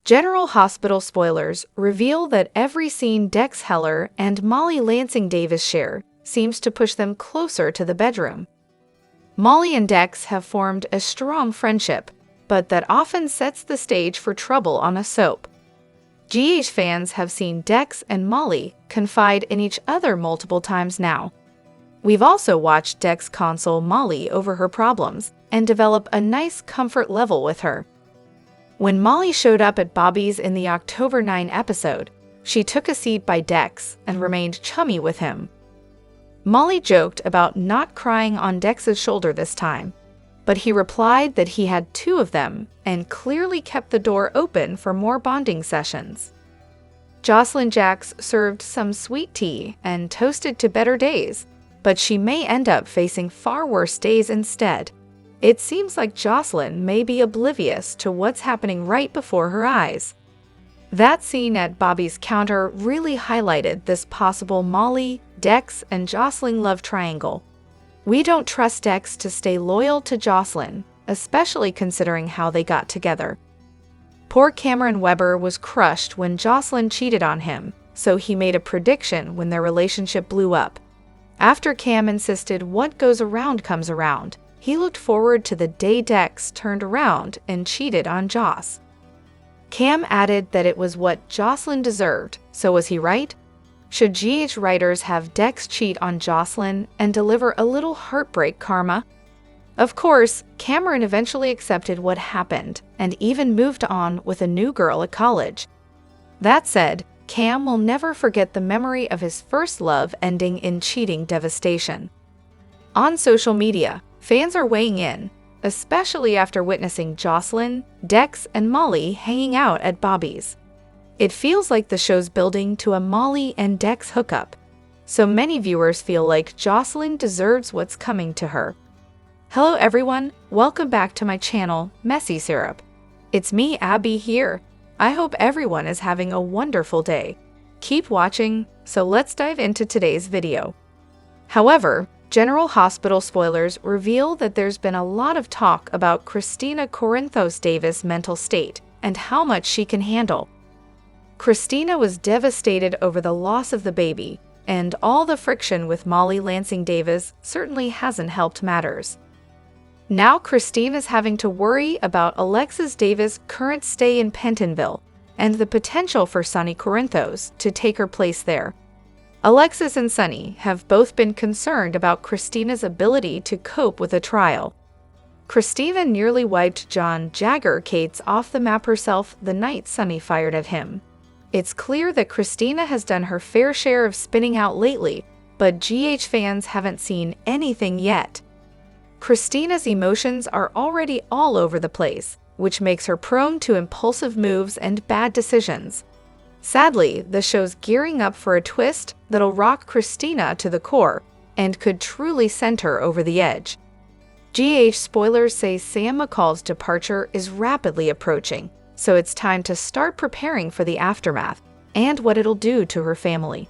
General Hospital spoilers reveal that every scene Dex Heller and Molly Lansing Davis share seems to push them closer to the bedroom. Molly and Dex have formed a strong friendship, but that often sets the stage for trouble on a soap. GH fans have seen Dex and Molly confide in each other multiple times now. We've also watched Dex console Molly over her problems and develop a nice comfort level with her. When Molly showed up at Bobby's in the October 9 episode, she took a seat by Dex and remained chummy with him. Molly joked about not crying on Dex's shoulder this time, but he replied that he had two of them and clearly kept the door open for more bonding sessions. Josslyn Jax served some sweet tea and toasted to better days, but she may end up facing far worse days instead. It seems like Josslyn may be oblivious to what's happening right before her eyes. That scene at Bobby's counter really highlighted this possible Molly, Dex, and Josslyn love triangle. We don't trust Dex to stay loyal to Josslyn, especially considering how they got together. Poor Cameron Weber was crushed when Josslyn cheated on him, so he made a prediction when their relationship blew up. After Cam insisted what goes around comes around, he looked forward to the day Dex turned around and cheated on Joss. Cam added that it was what Josslyn deserved, so was he right? Should GH writers have Dex cheat on Josslyn and deliver a little heartbreak karma? Of course, Cameron eventually accepted what happened and even moved on with a new girl at college. That said, Cam will never forget the memory of his first love ending in cheating devastation. On social media, fans are weighing in, especially after witnessing Josslyn, Dex, and Molly hanging out at Bobby's. It feels like the show's building to a Molly and Dex hookup, so many viewers feel like Josslyn deserves what's coming to her. Hello everyone, welcome back to my channel, Messy Syrup. It's me, Abby, here. I hope everyone is having a wonderful day. Keep watching, so let's dive into today's video. However, General Hospital spoilers reveal that there's been a lot of talk about Christina Corinthos Davis' mental state and how much she can handle. Christina was devastated over the loss of the baby, and all the friction with Molly Lansing Davis certainly hasn't helped matters. Now Christina is having to worry about Alexis Davis' current stay in Pentonville and the potential for Sonny Corinthos to take her place there. Alexis and Sonny have both been concerned about Christina's ability to cope with a trial. Christina nearly wiped John Jagger Cates off the map herself the night Sonny fired at him. It's clear that Christina has done her fair share of spinning out lately, but GH fans haven't seen anything yet. Christina's emotions are already all over the place, which makes her prone to impulsive moves and bad decisions. Sadly, the show's gearing up for a twist that'll rock Christina to the core and could truly send her over the edge. GH spoilers say Sam McCall's departure is rapidly approaching, so it's time to start preparing for the aftermath and what it'll do to her family.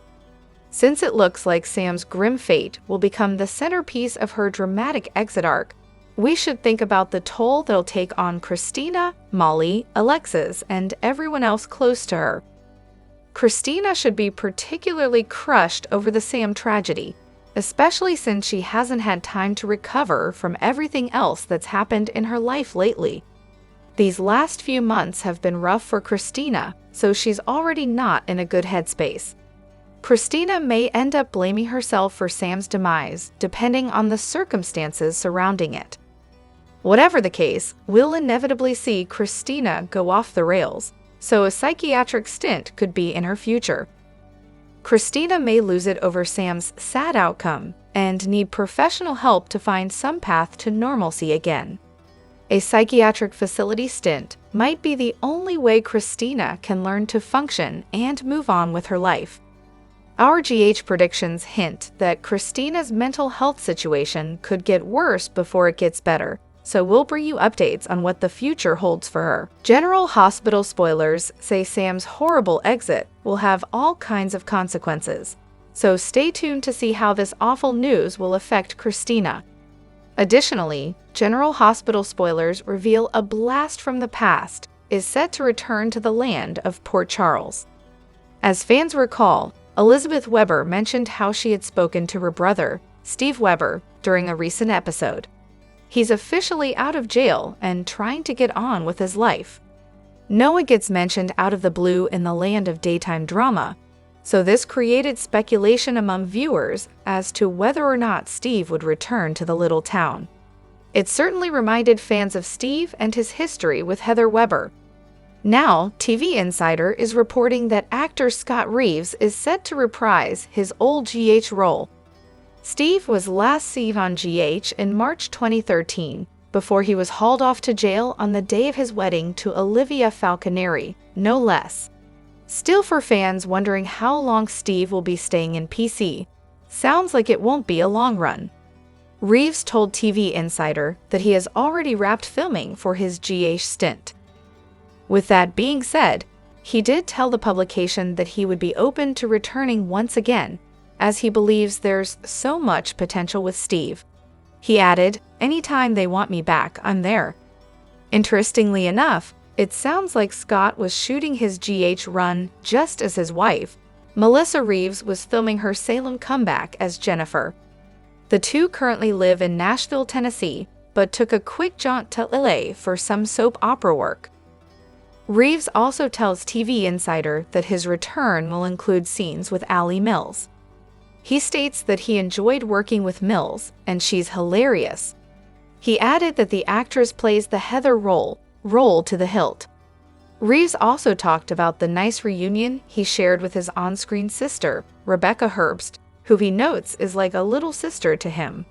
Since it looks like Sam's grim fate will become the centerpiece of her dramatic exit arc, we should think about the toll that'll take on Christina, Molly, Alexis, and everyone else close to her. Christina should be particularly crushed over the Sam tragedy, especially since she hasn't had time to recover from everything else that's happened in her life lately. These last few months have been rough for Christina, so she's already not in a good headspace. Christina may end up blaming herself for Sam's demise, depending on the circumstances surrounding it. Whatever the case, we'll inevitably see Christina go off the rails, so a psychiatric stint could be in her future. Christina may lose it over Sam's sad outcome and need professional help to find some path to normalcy again. A psychiatric facility stint might be the only way Christina can learn to function and move on with her life. Our GH predictions hint that Christina's mental health situation could get worse before it gets better, so we'll bring you updates on what the future holds for her. General Hospital spoilers say Sam's horrible exit will have all kinds of consequences, so stay tuned to see how this awful news will affect Christina. Additionally, General Hospital spoilers reveal a blast from the past is set to return to the land of Port Charles. As fans recall, Elizabeth Webber mentioned how she had spoken to her brother, Steve Webber, during a recent episode. He's officially out of jail and trying to get on with his life. Noah gets mentioned out of the blue in the land of daytime drama, so this created speculation among viewers as to whether or not Steve would return to the little town. It certainly reminded fans of Steve and his history with Heather Webber. Now, TV Insider is reporting that actor Scott Reeves is set to reprise his old GH role. Steve was last seen on GH in March 2013, before he was hauled off to jail on the day of his wedding to Olivia Falconeri, no less. Still, for fans wondering how long Steve will be staying in PC, sounds like it won't be a long run. Reeves told TV Insider that he has already wrapped filming for his GH stint. With that being said, he did tell the publication that he would be open to returning once again, as he believes there's so much potential with Steve. He added, "Anytime they want me back, I'm there." Interestingly enough, it sounds like Scott was shooting his GH run just as his wife, Melissa Reeves, was filming her Salem comeback as Jennifer. The two currently live in Nashville, Tennessee, but took a quick jaunt to LA for some soap opera work. Reeves also tells TV Insider that his return will include scenes with Allie Mills. He states that he enjoyed working with Mills, and she's hilarious. He added that the actress plays the Heather role to the hilt. Reeves also talked about the nice reunion he shared with his on-screen sister, Rebecca Herbst, who he notes is like a little sister to him.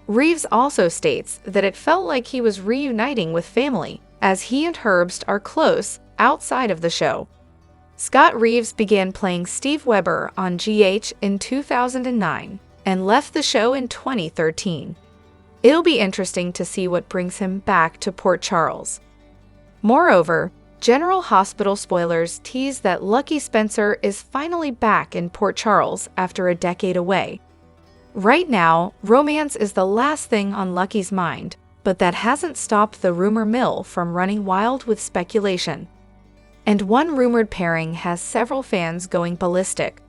Reeves also states that it felt like he was reuniting with family, as he and Herbst are close outside of the show. Scott Reeves began playing Steve Webber on GH in 2009 and left the show in 2013. It'll be interesting to see what brings him back to Port Charles. Moreover, General Hospital spoilers tease that Lucky Spencer is finally back in Port Charles after a decade away. Right now, romance is the last thing on Lucky's mind, but that hasn't stopped the rumor mill from running wild with speculation. And one rumored pairing has several fans going ballistic.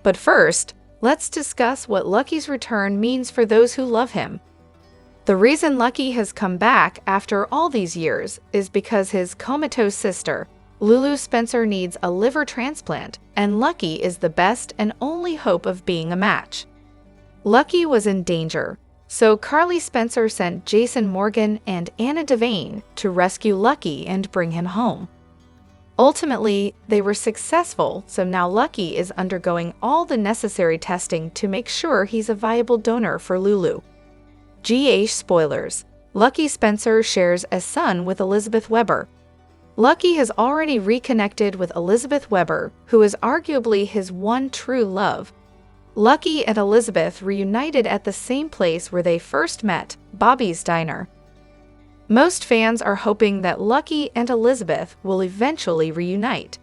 But first, let's discuss what Lucky's return means for those who love him. The reason Lucky has come back after all these years is because his comatose sister, Lulu Spencer, needs a liver transplant, and Lucky is the best and only hope of being a match. Lucky was in danger, so Carly Spencer sent Jason Morgan and Anna Devane to rescue Lucky and bring him home. Ultimately, they were successful, so now Lucky is undergoing all the necessary testing to make sure he's a viable donor for Lulu. GH spoilers: Lucky Spencer shares a son with Elizabeth Webber. Lucky has already reconnected with Elizabeth Webber, who is arguably his one true love. Lucky and Elizabeth reunited at the same place where they first met, Bobby's Diner. Most fans are hoping that Lucky and Elizabeth will eventually reunite.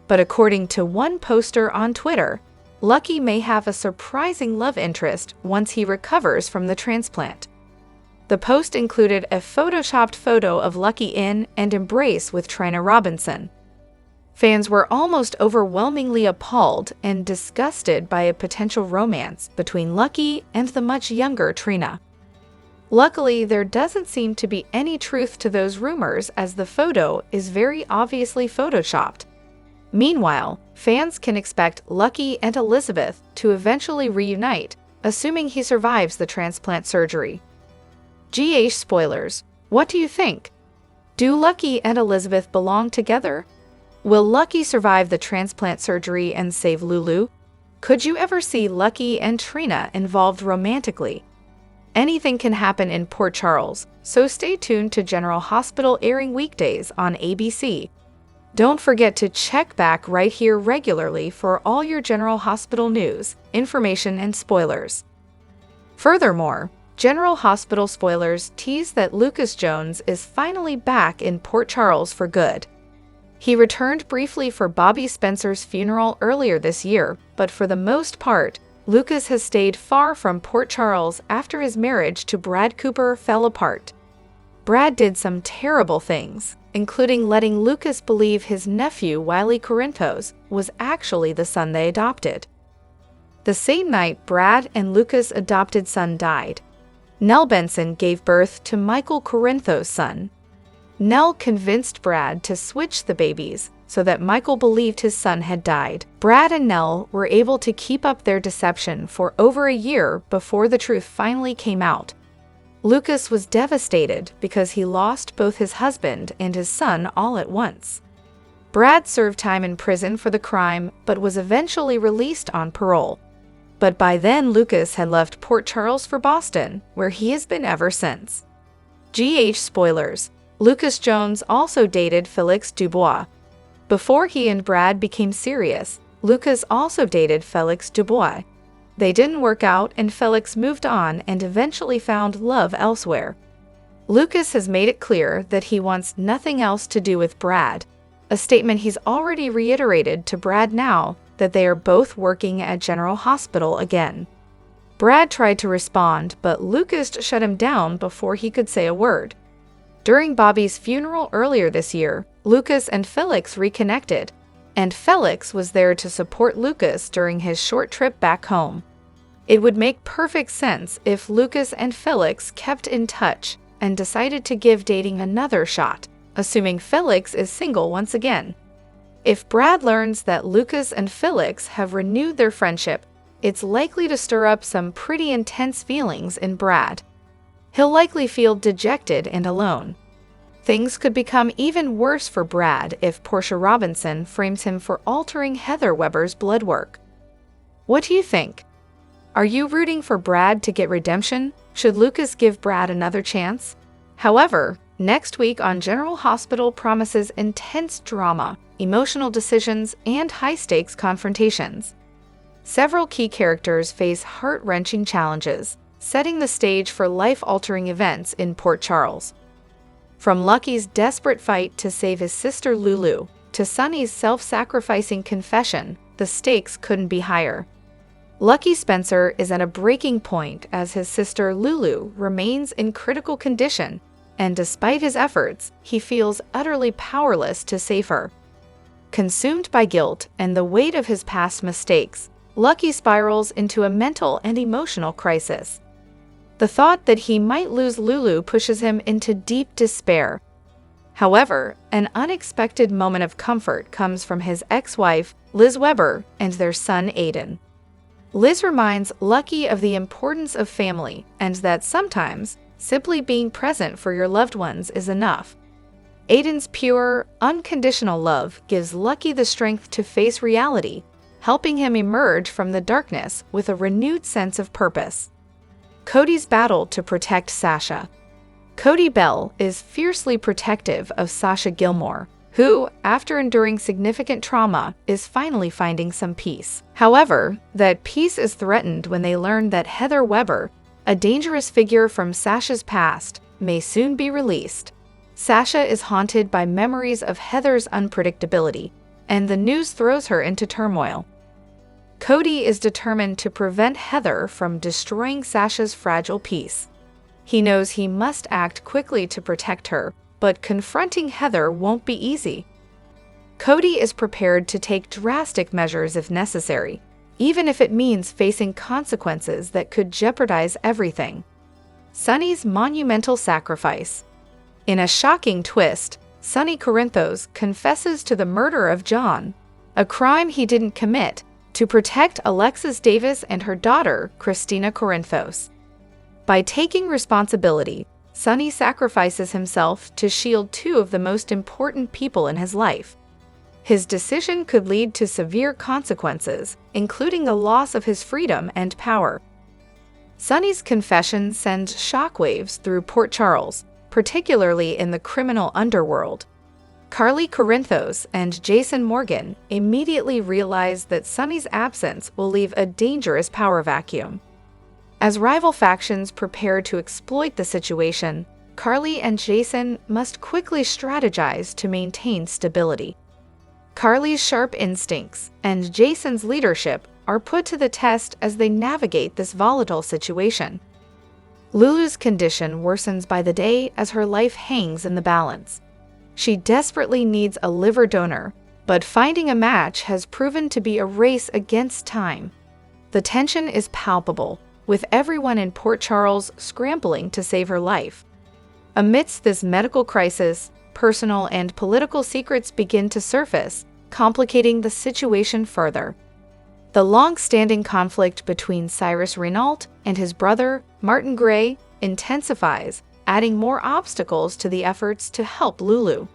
But according to one poster on Twitter, Lucky may have a surprising love interest once he recovers from the transplant. The post included a photoshopped photo of Lucky in and embrace with Trina Robinson. Fans were almost overwhelmingly appalled and disgusted by a potential romance between Lucky and the much younger Trina. Luckily, there doesn't seem to be any truth to those rumors, as the photo is very obviously photoshopped. Meanwhile, fans can expect Lucky and Elizabeth to eventually reunite, assuming he survives the transplant surgery. GH spoilers: what do you think? Do Lucky and Elizabeth belong together? Will Lucky survive the transplant surgery and save Lulu? Could you ever see Lucky and Trina involved romantically? Anything can happen in Port Charles, so stay tuned to General Hospital, airing weekdays on ABC. Don't forget to check back right here regularly for all your General Hospital news, information, and spoilers. Furthermore, General Hospital spoilers tease that Lucas Jones is finally back in Port Charles for good. He returned briefly for Bobby Spencer's funeral earlier this year, but for the most part, Lucas has stayed far from Port Charles after his marriage to Brad Cooper fell apart. Brad did some terrible things, including letting Lucas believe his nephew Wiley Corinthos was actually the son they adopted. The same night Brad and Lucas' adopted son died, Nell Benson gave birth to Michael Corinthos' son. Nell convinced Brad to switch the babies so that Michael believed his son had died. Brad and Nell were able to keep up their deception for over a year before the truth finally came out. Lucas was devastated because he lost both his husband and his son all at once. Brad served time in prison for the crime but was eventually released on parole. But by then Lucas had left Port Charles for Boston, where he has been ever since. Spoilers. Lucas Jones also dated Felix Dubois. Before he and Brad became serious, Lucas also dated Felix Dubois. They didn't work out and Felix moved on and eventually found love elsewhere. Lucas has made it clear that he wants nothing else to do with Brad, a statement he's already reiterated to Brad now that they are both working at General Hospital again. Brad tried to respond, but Lucas shut him down before he could say a word. During Bobby's funeral earlier this year, Lucas and Felix reconnected, and Felix was there to support Lucas during his short trip back home. It would make perfect sense if Lucas and Felix kept in touch and decided to give dating another shot, assuming Felix is single once again. If Brad learns that Lucas and Felix have renewed their friendship, it's likely to stir up some pretty intense feelings in Brad. He'll likely feel dejected and alone. Things could become even worse for Brad if Portia Robinson frames him for altering Heather Weber's blood work. What do you think? Are you rooting for Brad to get redemption? Should Lucas give Brad another chance? However, next week on General Hospital promises intense drama, emotional decisions, and high-stakes confrontations. Several key characters face heart-wrenching challenges, setting the stage for life-altering events in Port Charles. From Lucky's desperate fight to save his sister Lulu, to Sonny's self-sacrificing confession, the stakes couldn't be higher. Lucky Spencer is at a breaking point as his sister Lulu remains in critical condition, and despite his efforts, he feels utterly powerless to save her. Consumed by guilt and the weight of his past mistakes, Lucky spirals into a mental and emotional crisis. The thought that he might lose Lulu pushes him into deep despair. However, an unexpected moment of comfort comes from his ex-wife, Liz Weber, and their son Aiden. Liz reminds Lucky of the importance of family and that sometimes simply being present for your loved ones is enough. Aiden's pure, unconditional love gives Lucky the strength to face reality, helping him emerge from the darkness with a renewed sense of purpose. Cody's battle to protect Sasha. Cody Bell is fiercely protective of Sasha Gilmore, who, after enduring significant trauma, is finally finding some peace. However, that peace is threatened when they learn that Heather Weber, a dangerous figure from Sasha's past, may soon be released. Sasha is haunted by memories of Heather's unpredictability, and the news throws her into turmoil. Cody is determined to prevent Heather from destroying Sasha's fragile peace. He knows he must act quickly to protect her, but confronting Heather won't be easy. Cody is prepared to take drastic measures if necessary, even if it means facing consequences that could jeopardize everything. Sonny's monumental sacrifice. In a shocking twist, Sonny Corinthos confesses to the murder of John, a crime he didn't commit, to protect Alexis Davis and her daughter, Christina Corinthos. By taking responsibility, Sonny sacrifices himself to shield two of the most important people in his life. His decision could lead to severe consequences, including the loss of his freedom and power. Sonny's confession sends shockwaves through Port Charles, particularly in the criminal underworld. Carly Corinthos and Jason Morgan immediately realize that Sonny's absence will leave a dangerous power vacuum. As rival factions prepare to exploit the situation, Carly and Jason must quickly strategize to maintain stability. Carly's sharp instincts and Jason's leadership are put to the test as they navigate this volatile situation. Lulu's condition worsens by the day as her life hangs in the balance. She desperately needs a liver donor, but finding a match has proven to be a race against time. The tension is palpable, with everyone in Port Charles scrambling to save her life. Amidst this medical crisis, personal and political secrets begin to surface, complicating the situation further. The long-standing conflict between Cyrus Renault and his brother, Martin Gray, intensifies, adding more obstacles to the efforts to help Lulu.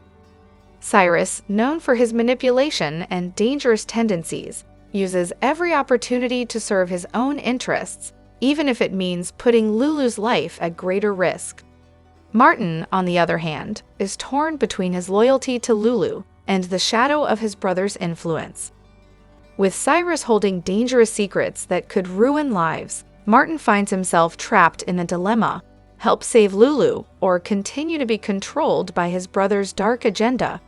Cyrus, known for his manipulation and dangerous tendencies, uses every opportunity to serve his own interests, even if it means putting Lulu's life at greater risk. Martin, on the other hand, is torn between his loyalty to Lulu and the shadow of his brother's influence. With Cyrus holding dangerous secrets that could ruin lives, Martin finds himself trapped in a dilemma: help save Lulu or continue to be controlled by his brother's dark agenda.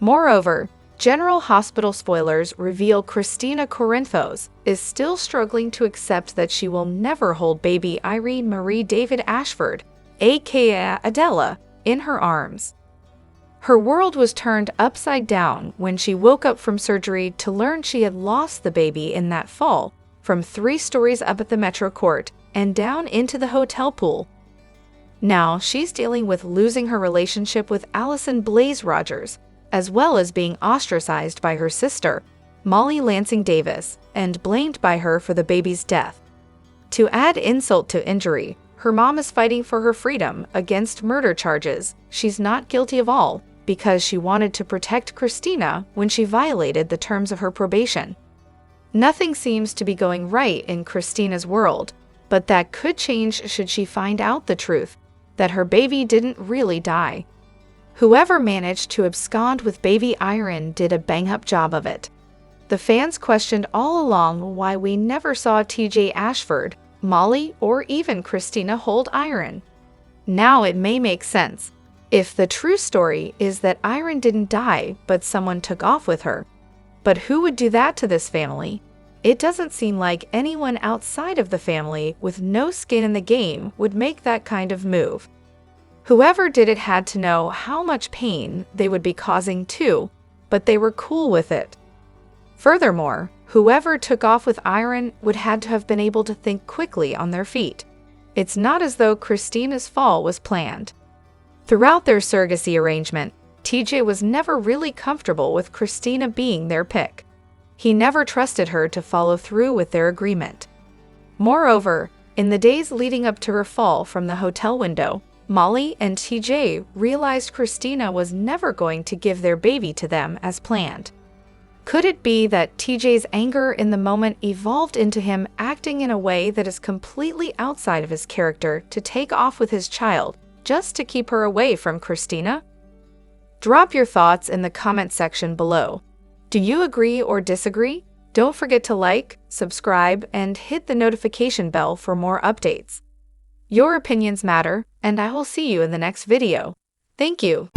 Moreover, General Hospital spoilers reveal Christina Corinthos is still struggling to accept that she will never hold baby Irene Marie David Ashford, aka Adela, in her arms. Her world was turned upside down when she woke up from surgery to learn she had lost the baby in that fall, from 3 stories up at the Metro Court and down into the hotel pool. Now she's dealing with losing her relationship with Allison Blaze Rogers, as well as being ostracized by her sister, Molly Lansing Davis, and blamed by her for the baby's death. To add insult to injury, her mom is fighting for her freedom against murder charges she's not guilty of all, because she wanted to protect Christina when she violated the terms of her probation. Nothing seems to be going right in Christina's world, but that could change should she find out the truth, that her baby didn't really die. Whoever managed to abscond with baby Irene did a bang-up job of it. The fans questioned all along why we never saw TJ Ashford, Molly, or even Christina hold Irene. Now it may make sense. If the true story is that Irene didn't die, but someone took off with her. But who would do that to this family? It doesn't seem like anyone outside of the family with no skin in the game would make that kind of move. Whoever did it had to know how much pain they would be causing too, but they were cool with it. Furthermore, whoever took off with Irene would had to have been able to think quickly on their feet. It's not as though Christina's fall was planned. Throughout their surrogacy arrangement, TJ was never really comfortable with Christina being their pick. He never trusted her to follow through with their agreement. Moreover, in the days leading up to her fall from the hotel window, Molly and TJ realized Christina was never going to give their baby to them as planned. Could it be that TJ's anger in the moment evolved into him acting in a way that is completely outside of his character to take off with his child, just to keep her away from Christina? Drop your thoughts in the comment section below. Do you agree or disagree? Don't forget to like, subscribe, and hit the notification bell for more updates. Your opinions matter, and I will see you in the next video. Thank you.